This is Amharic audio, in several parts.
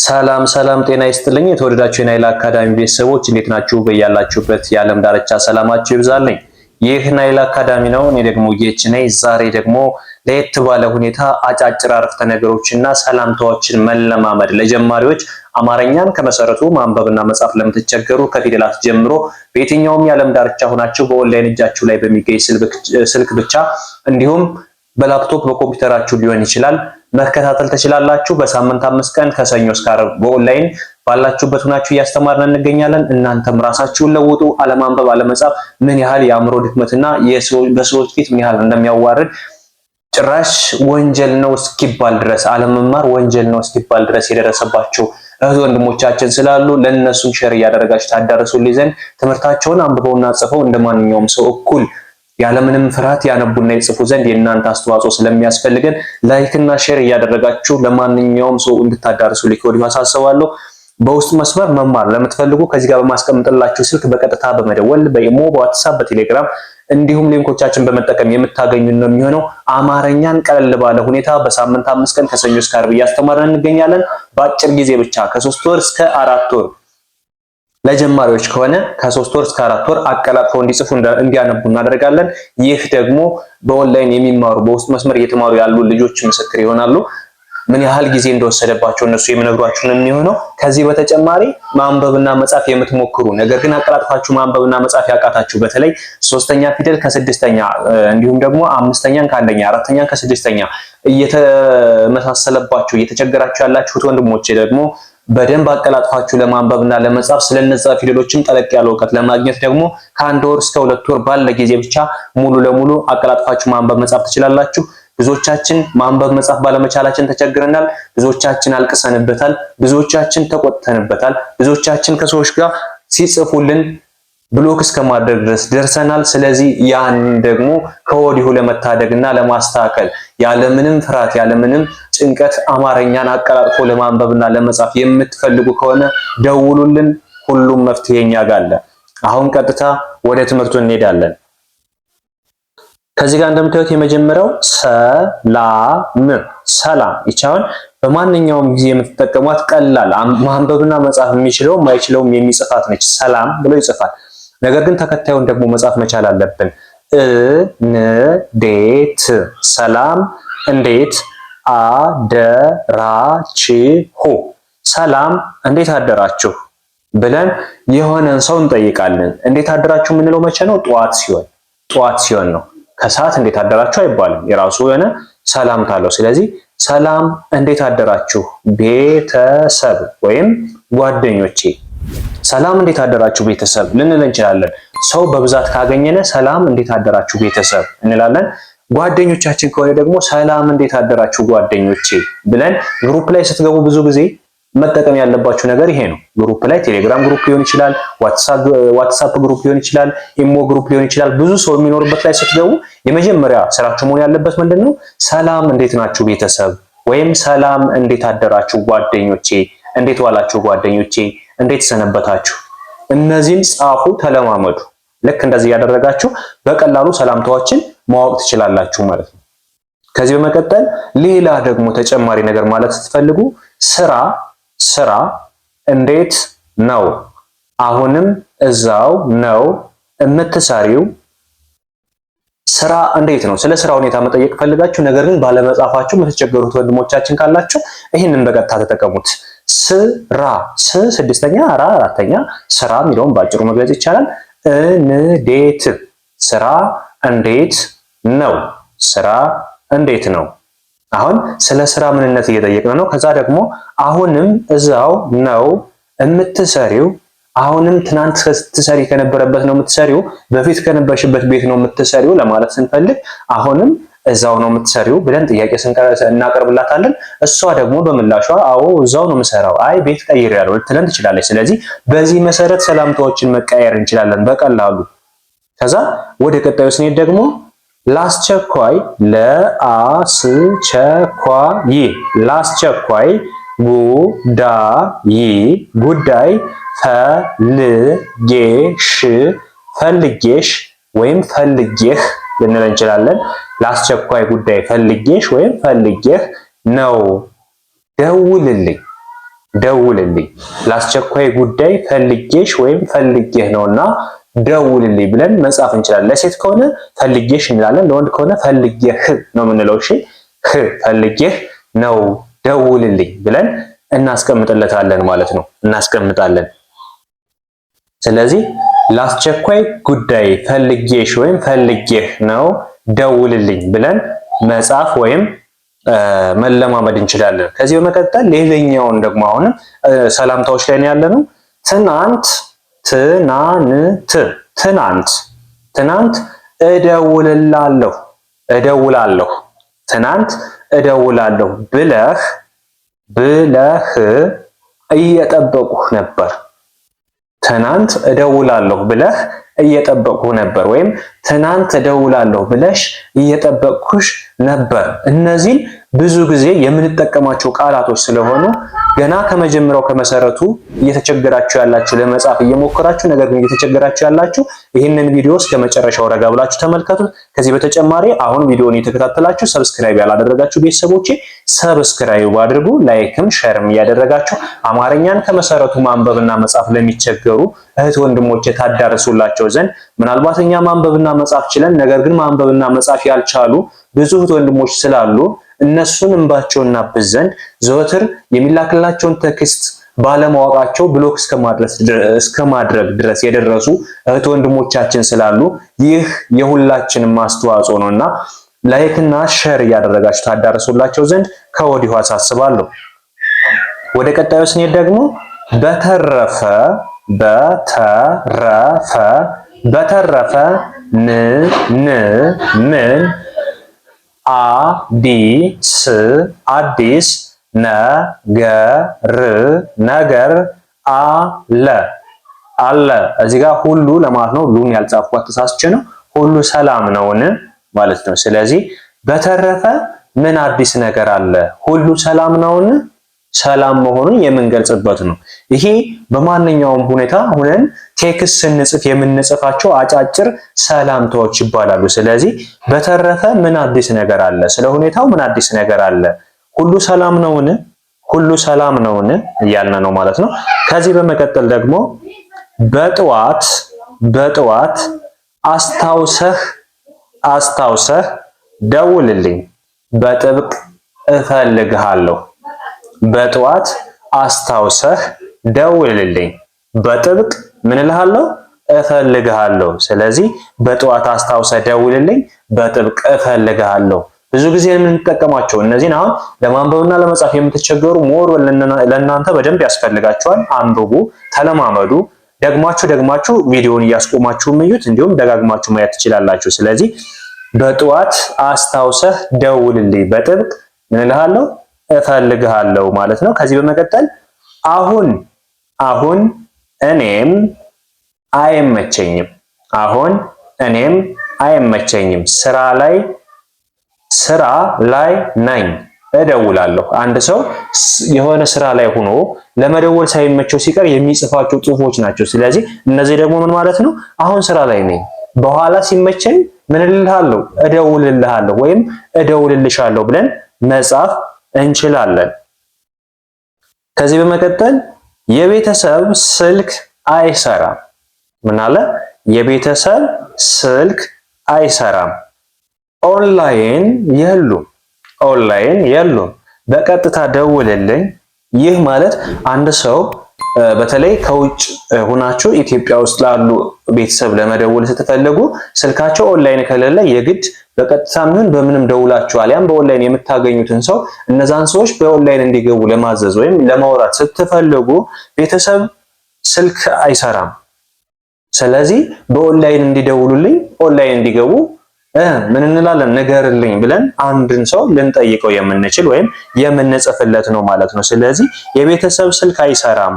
ሰላም ሰላም ጤና ይስጥልኝ የተወደዳችሁ የናይል አካዳሚ ቤተሰቦች እንዴት ናችሁ? በያላችሁበት የዓለም ዳርቻ ሰላማችሁ ይብዛልኝ። ይህ ናይል አካዳሚ ነው። እኔ ደግሞ ጌች ነኝ። ዛሬ ደግሞ ለየት ባለ ሁኔታ አጫጭር አረፍተ ነገሮችና ሰላምታዎችን መለማመድ ለጀማሪዎች አማርኛን ከመሰረቱ ማንበብና መጻፍ ለምትቸገሩ ከፊደላት ጀምሮ በየትኛውም የዓለም ዳርቻ ሆናችሁ በኦንላይን እጃችሁ ላይ በሚገኝ ስልክ ብቻ እንዲሁም በላፕቶፕ በኮምፒውተራችሁ ሊሆን ይችላል መከታተል ትችላላችሁ። በሳምንት 5 ቀን ከሰኞ እስከ ዓርብ በኦንላይን ባላችሁበት ሆናችሁ እያስተማርን እንገኛለን። እናንተም ራሳችሁን ለውጡ። አለማንበብ አለመጻፍ ምን ያህል የአእምሮ ድክመትና በሰዎች ፊት ምን ያህል እንደሚያዋርድ ጭራሽ ወንጀል ነው እስኪባል ድረስ አለመማር ወንጀል ነው እስኪባል ድረስ የደረሰባቸው እህት ወንድሞቻችን ስላሉ ለነሱም ሼር እያደረጋችሁ ታዳርሱልኝ ዘንድ ትምህርታቸውን አንብበውና ጽፈው እንደማንኛውም ሰው እኩል ያለምንም ፍርሃት ያነቡና ይጽፉ ዘንድ የእናንተ አስተዋጽኦ ስለሚያስፈልገን ላይክ እና ሼር እያደረጋችሁ ለማንኛውም ሰው እንድታዳርሱልኝ ከወዲሁ አሳስባለሁ። በውስጥ መስመር መማር ለምትፈልጉ ከዚህ ጋር በማስቀምጥላችሁ ስልክ በቀጥታ በመደወል በኢሞ፣ በዋትስአፕ፣ በቴሌግራም እንዲሁም ሊንኮቻችን በመጠቀም የምታገኙን ነው የሚሆነው። አማርኛን ቀለል ባለ ሁኔታ በሳምንት 5 ቀን ከሰኞ እስከ ዓርብ እያስተማርን እንገኛለን። በአጭር ጊዜ ብቻ ከ3 ወር እስከ 4 ወር ለጀማሪዎች ከሆነ ከ3 ወር እስከ 4 ወር አቀላጥፈው እንዲጽፉ እንዲያነቡ እናደርጋለን። ይህ ደግሞ በኦንላይን የሚማሩ በውስጥ መስመር እየተማሩ ያሉ ልጆች ምስክር ይሆናሉ። ምን ያህል ጊዜ እንደወሰደባቸው እነሱ የሚነግሯችሁ ነው የሚሆነው። ከዚህ በተጨማሪ ማንበብና መጻፍ የምትሞክሩ ነገር ግን አቀላጥፋችሁ ማንበብና መጻፍ ያቃታችሁ በተለይ 3ኛ ፊደል ከ6ኛ እንዲሁም ደግሞ 5ኛን ከ1ኛ 4ኛን ከ6ኛ እየተመሳሰለባችሁ እየተቸገራችሁ ያላችሁት ወንድሞቼ ደግሞ በደንብ አቀላጥፋችሁ ለማንበብና ለመጻፍ ስለነዛ ፊደሎችም ጠለቅ ያለ ዕውቀት ለማግኘት ደግሞ ከ1 ወር እስከ 2 ወር ባለ ጊዜ ብቻ ሙሉ ለሙሉ አቀላጥፋችሁ ማንበብ መጻፍ ትችላላችሁ። ብዙዎቻችን ማንበብ መጻፍ ባለመቻላችን ተቸግረናል። ብዙዎቻችን አልቅሰንበታል። ብዙዎቻችን ተቆጥተንበታል። ብዙዎቻችን ከሰዎች ጋር ሲጽፉልን ብሎክ እስከማድረግ ድረስ ደርሰናል። ስለዚህ ያን ደግሞ ከወዲሁ ለመታደግና ለማስተካከል ያለምንም ፍርሃት ያለምንም ጭንቀት አማርኛን አቀላጥፎ ለማንበብና ለመጻፍ የምትፈልጉ ከሆነ ደውሉልን። ሁሉም መፍትሄ እኛ ጋር አለ። አሁን ቀጥታ ወደ ትምህርቱ እንሄዳለን። ከዚህ ጋር እንደምታዩት የመጀመሪያው ሰላም ይቻላል። በማንኛውም ጊዜ የምትጠቀሟት ቀላል ማንበብና መጻፍ የሚችለው ማይችለውም የሚጽፋት ነች። ሰላም ብሎ ይጽፋል። ነገር ግን ተከታዩን ደግሞ መጻፍ መቻል አለብን። እንዴት ሰላም እንዴት አደራችሁ ሰላም እንዴት አደራችሁ ብለን የሆነን ሰው እንጠይቃለን። እንዴት አደራችሁ የምንለው መቼ ነው? ጠዋት ሲሆን ነው። ከሰዓት እንዴት አደራችሁ አይባልም። የራሱ የሆነ ሰላምታ አለው። ስለዚህ ሰላም እንዴት አደራችሁ ቤተሰብ ወይም ጓደኞቼ፣ ሰላም እንዴት አደራችሁ ቤተሰብ ልንል እንችላለን። ሰው በብዛት ካገኘነ ሰላም እንዴት አደራችሁ ቤተሰብ እንላለን። ጓደኞቻችን ከሆነ ደግሞ ሰላም እንዴት አደራችሁ ጓደኞቼ ብለን ግሩፕ ላይ ስትገቡ ብዙ ጊዜ መጠቀም ያለባችሁ ነገር ይሄ ነው። ግሩፕ ላይ ቴሌግራም ግሩፕ ሊሆን ይችላል፣ ዋትስአፕ ግሩፕ ሊሆን ይችላል፣ ኢሞ ግሩፕ ሊሆን ይችላል። ብዙ ሰው የሚኖርበት ላይ ስትገቡ የመጀመሪያ ስራችሁ መሆን ያለበት ምንድነው? ሰላም እንዴት ናችሁ ቤተሰብ ወይም ሰላም እንዴት አደራችሁ ጓደኞቼ፣ እንዴት ዋላችሁ ጓደኞቼ፣ እንዴት ሰነበታችሁ። እነዚህን ጻፉ፣ ተለማመዱ። ልክ እንደዚህ ያደረጋችሁ በቀላሉ ሰላምታዎችን ማወቅ ትችላላችሁ ማለት ነው። ከዚህ በመቀጠል ሌላ ደግሞ ተጨማሪ ነገር ማለት ስትፈልጉ ስራ እንዴት ነው? አሁንም እዛው ነው የምትሰሪው? ስራ እንዴት ነው? ስለ ስራ ሁኔታ መጠየቅ ፈልጋችሁ ነገር ግን ባለመጻፋችሁ የምትቸገሩት ወንድሞቻችን ካላችሁ ይህንን በቀጥታ ተጠቀሙት። ስራ 6ኛ 4ኛ ስራ የሚለውን ባጭሩ መግለጽ ይቻላል። እንዴት ስራ እንዴት ነው? ስራ እንዴት ነው? አሁን ስለ ስራ ምንነት እየጠየቅን ነው። ከዛ ደግሞ አሁንም እዛው ነው የምትሰሪው? አሁንም ትናንት ስትሰሪ ከነበረበት ነው የምትሰሪው? በፊት ከነበርሽበት ቤት ነው የምትሰሪው ለማለት ስንፈልግ አሁንም እዛው ነው የምትሰሪው ብለን ጥያቄ እናቀርብላታለን። እሷ ደግሞ በምላሿ አዎ እዛው ነው የምሰራው፣ አይ ቤት ቀይሬያለሁ ልትለን ትችላለች። ስለዚህ በዚህ መሰረት ሰላምታዎችን መቀየር እንችላለን በቀላሉ። ከዛ ወደ ቀጣዩ ስንሄድ ደግሞ ላስቸኳይ ላስቸኳይ ጉዳይ ፈልጌሽ ወይም ፈልጌህ ልንል እንችላለን። ላስቸኳይ ጉዳይ ፈልጌሽ ወይም ፈልጌህ ነው። ደውልልኝ ደውልልኝ፣ ለአስቸኳይ ጉዳይ ፈልጌሽ ወይም ፈልጌህ ነውና ደውልልኝ ብለን መጻፍ እንችላለን። ለሴት ከሆነ ፈልጌሽ እንላለን፣ ለወንድ ከሆነ ፈልጌህ ነው የምንለው። እሺ ፈልጌህ ነው ደውልልኝ ብለን እናስቀምጥለታለን ማለት ነው። እናስቀምጣለን። ስለዚህ ለአስቸኳይ ጉዳይ ፈልጌሽ ወይም ፈልጌህ ነው ደውልልኝ ብለን መጻፍ ወይም መለማመድ እንችላለን። ከዚህ በመቀጠል ሌላኛውን ደግሞ አሁንም ሰላምታዎች ላይ ነው ያለነው። ትናንት ትናንት እደውላለሁ ትናንት እደውላለሁ ብለህ እየጠበቁህ ነበር። ትናንት እደውላለሁ ብለህ እየጠበቅኩህ ነበር፣ ወይም ትናንት እደውላለሁ ብለሽ እየጠበቅኩሽ ነበር። እነዚህን ብዙ ጊዜ የምንጠቀማቸው ቃላቶች ስለሆኑ ገና ከመጀመሪያው ከመሰረቱ እየተቸገራችሁ ያላችሁ ለመጻፍ እየሞከራችሁ ነገር ግን እየተቸገራችሁ ያላችሁ ይህንን ቪዲዮ እስከ መጨረሻው ረጋ ብላችሁ ተመልከቱት። ከዚህ በተጨማሪ አሁን ቪዲዮን እየተከታተላችሁ ሰብስክራይብ ያላደረጋችሁ ቤተሰቦቼ ሰብስክራይብ አድርጉ፣ ላይክም ሸርም እያደረጋችሁ አማርኛን ከመሰረቱ ማንበብና መጻፍ ለሚቸገሩ እህት ወንድሞቼ ታዳርሱላቸው ዘንድ ምናልባት እኛ ማንበብና መጻፍ ችለን ነገር ግን ማንበብና መጻፍ ያልቻሉ ብዙ እህት ወንድሞች ስላሉ እነሱን እንባቸውን እናብስ ዘንድ ዘወትር የሚላክላቸውን ቴክስት ባለማወቃቸው ብሎክ እስከማድረግ ድረስ የደረሱ እህት ወንድሞቻችን ስላሉ ይህ የሁላችንም አስተዋጽኦ ነውና ላይክ እና ሼር እያደረጋችሁ ታዳርሱላቸው ዘንድ ከወዲሁ አሳስባለሁ። ወደ ቀጣዩ ስንሄድ ደግሞ በተረፈ ምን አዲስ ነገር አለ። እዚህ ጋር ሁሉ ለማለት ነው። ሁሉን ያልጻፍኳት ተሳስቼ ነው። ሁሉ ሰላም ነውን ማለት ነው። ስለዚህ በተረፈ ምን አዲስ ነገር አለ? ሁሉ ሰላም ነውን? ሰላም መሆኑን የምንገልጽበት ነው። ይሄ በማንኛውም ሁኔታ ሆነን ቴክስት ስንጽፍ የምንጽፋቸው አጫጭር ሰላምታዎች ይባላሉ። ስለዚህ በተረፈ ምን አዲስ ነገር አለ? ስለ ሁኔታው ምን አዲስ ነገር አለ? ሁሉ ሰላም ነውን? ሁሉ ሰላም ነውን እያልን ነው ማለት ነው። ከዚህ በመቀጠል ደግሞ በጠዋት አስታውሰህ ደውልልኝ፣ በጥብቅ እፈልግሃለሁ። በጠዋት አስታውሰህ ደውልልኝ፣ በጥብቅ ምን እልሃለሁ? እፈልግሃለሁ። ስለዚህ በጠዋት አስታውሰህ ደውልልኝ፣ በጥብቅ እፈልግሃለሁ። ብዙ ጊዜ የምንጠቀማቸው እነዚህን አሁን ለማንበብና ለመጻፍ የምትቸገሩ ሞር ለእናንተ በደንብ ያስፈልጋቸዋል። አንብቡ፣ ተለማመዱ። ደግማችሁ ቪዲዮውን እያስቆማችሁ እዩት፣ እንዲሁም ደጋግማችሁ ማየት ትችላላችሁ። ስለዚህ በጠዋት አስታውሰህ ደውልልኝ፣ በጥብቅ ምን እልሃለሁ? እፈልግሃለሁ ማለት ነው። ከዚህ በመቀጠል አሁን እኔም አይመቸኝም፣ ስራ ላይ ነኝ፣ እደውላለሁ። አንድ ሰው የሆነ ስራ ላይ ሆኖ ለመደወል ሳይመቸው ሲቀር የሚጽፋቸው ጽሁፎች ናቸው። ስለዚህ እነዚህ ደግሞ ምን ማለት ነው? አሁን ስራ ላይ ነኝ፣ በኋላ ሲመቸኝ ምን እልሃለሁ? እደውልልሃለሁ ወይም እደውልልሻለሁ ብለን መጻፍ እንችላለን። ከዚህ በመቀጠል የቤተሰብ ስልክ አይሰራም። ምን አለ? የቤተሰብ ስልክ አይሰራም። ኦንላይን የሉም፣ በቀጥታ ደውልልኝ። ይህ ማለት አንድ ሰው በተለይ ከውጭ ሆናችሁ ኢትዮጵያ ውስጥ ላሉ ቤተሰብ ለመደወል ስትፈልጉ ስልካቸው ኦንላይን ከሌለ የግድ በቀጥታም ይሁን በምንም ደውላችኋል ያም በኦንላይን የምታገኙትን ሰው እነዛን ሰዎች በኦንላይን እንዲገቡ ለማዘዝ ወይም ለማውራት ስትፈልጉ ቤተሰብ ስልክ አይሰራም። ስለዚህ በኦንላይን እንዲደውሉልኝ ኦንላይን እንዲገቡ ምን እንላለን? ንገርልኝ ብለን አንድን ሰው ልንጠይቀው የምንችል ወይም የምንጽፍለት ነው ማለት ነው። ስለዚህ የቤተሰብ ስልክ አይሰራም፣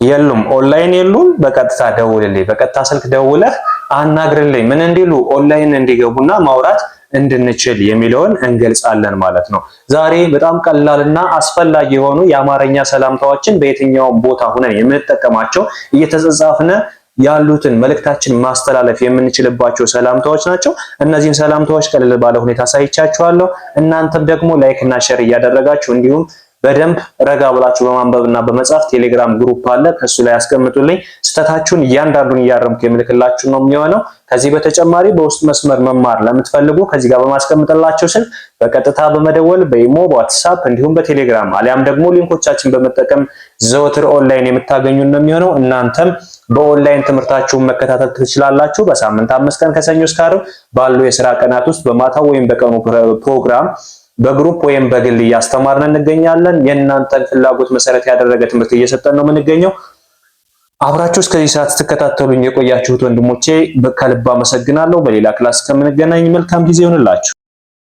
የሉም፣ ኦንላይን የሉም፣ በቀጥታ ደውልልኝ፣ በቀጥታ ስልክ ደውለህ አናግርልኝ፣ ምን እንዲሉ ኦንላይን እንዲገቡና ማውራት እንድንችል የሚለውን እንገልጻለን ማለት ነው። ዛሬ በጣም ቀላልና አስፈላጊ የሆኑ የአማርኛ ሰላምታዎችን በየትኛውም ቦታ ሆነን የምንጠቀማቸው እየተጻጻፍን ያሉትን መልእክታችን ማስተላለፍ የምንችልባቸው ሰላምታዎች ናቸው። እነዚህን ሰላምታዎች ቀለል ባለ ሁኔታ ሳይቻችኋለሁ። እናንተም ደግሞ ላይክ እና ሼር እያደረጋችሁ እንዲሁም በደንብ ረጋ ብላችሁ በማንበብና በመጻፍ ቴሌግራም ግሩፕ አለ፣ ከሱ ላይ አስቀምጡልኝ። ስህተታችሁን እያንዳንዱን እያረምኩ የምልክላችሁ ነው የሚሆነው። ከዚህ በተጨማሪ በውስጥ መስመር መማር ለምትፈልጉ ከዚህ ጋር በማስቀምጥላችሁ ስልክ በቀጥታ በመደወል በኢሞ፣ በዋትስአፕ እንዲሁም በቴሌግራም አሊያም ደግሞ ሊንኮቻችን በመጠቀም ዘወትር ኦንላይን የምታገኙን ነው የሚሆነው። እናንተም በኦንላይን ትምህርታችሁን መከታተል ትችላላችሁ። በሳምንት 5 ቀን ከሰኞ እስከ ዓርብ ባሉ የሥራ ቀናት ውስጥ በማታው ወይም በቀኑ ፕሮግራም በግሩፕ ወይም በግል እያስተማርን እንገኛለን። የእናንተን ፍላጎት መሰረት ያደረገ ትምህርት እየሰጠን ነው የምንገኘው። አብራችሁ እስከዚህ ሰዓት ስትከታተሉኝ የቆያችሁት ወንድሞቼ ከልብ አመሰግናለሁ። በሌላ ክላስ እስከምንገናኝ መልካም ጊዜ ይሁንላችሁ።